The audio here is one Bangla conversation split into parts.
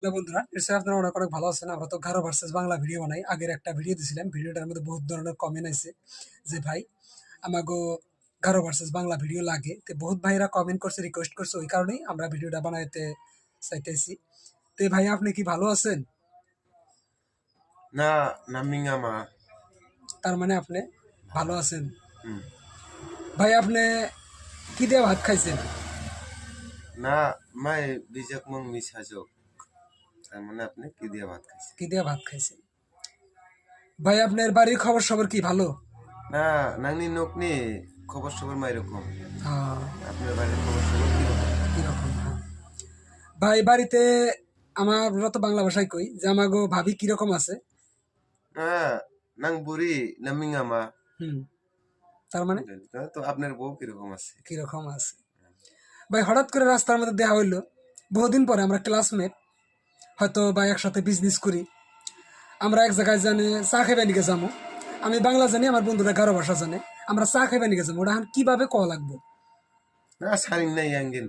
হ্যালো বন্ধুরা, নিশ্চয়ই আপনারা অনেক অনেক ভালো আছেন। আমরা তো গারো ভার্সেস বাংলা ভিডিও বানাই। আগের একটা ভিডিও দিছিলাম। ভিডিওটার মধ্যে বহুত ধরনের কমেন্ট আইছে যে ভাই আমাগো গারো ভার্সেস বাংলা ভিডিও লাগে। তো বহুত ভাইরা কমেন্ট করছে, রিকোয়েস্ট করছে। ওই কারণেই আমরা ভিডিওটা বানাইতে চাইতেছি। তো ভাই আপনি কি ভালো আছেন? Na namingama. তার মানে আপনি ভালো আছেন। Hmm. ভাই আপনি কি দিয়ে ভাত খাইছেন? Na mai bijak mong misajok. তার মানে আপনি কি দিয়ে ভাত খাইছেন? কি দিয়ে ভাত খাইছেন? ভাই আপনার বাড়ির খবর সবর কি ভালো? না নাংনি নকনি খবর সবর মাইরকম। আহ, আপনার বাড়ির খবর সবর কিরকম? কিরকম? হ্যাঁ। ভাই বাড়িতে আমরা তো বাংলা ভাষায় কই যে আমাগো ভাবি কিরকম আছে। না নাং বুড়ি namingama. হুম, তার মানে তো আপনার বউ কিরকম আছে? কিরকম আছে? ভাই হঠাৎ করে রাস্তার মধ্যে দেখা হইলো, বহুদিন পরে আমরা ক্লাসমেট, হয়তো বা একসাথে বিজনেস করি। আমরা এক জায়গায় জানে চা খাইবে নিকে যাবো। আমি বাংলা জানি, আমার বন্ধুরা গারো ভাষা জানে। আমরা চা খাইবে নিকে যাবো, ওটা এখন কিভাবে কওয়া লাগবো? না সারিং নাই আঙ্গিন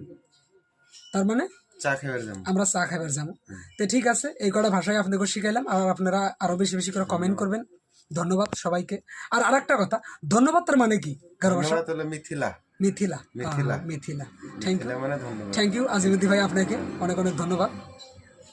তার মানে চা খাইবার যাম। আমরা চা খাইবার যাবো। তো ঠিক আছে, এই কটা ভাষায় আপনাকে শিখাইলাম। আর আপনারা আরো বেশি বেশি করে কমেন্ট করবেন। ধন্যবাদ সবাইকে। আর আরেকটা কথা, ধন্যবাদ তার মানে কি গারো ভাষা? ধন্যবাদ হলো মিথিলা। মিথিলা। মিথিলা। মিথিলা। Thank you. মিথিলা মানে ধন্যবাদ। থ্যাংক ইউ আজিমুদ্দি ভাই, আপনাকে অনেক অনেক ধন্যবাদ।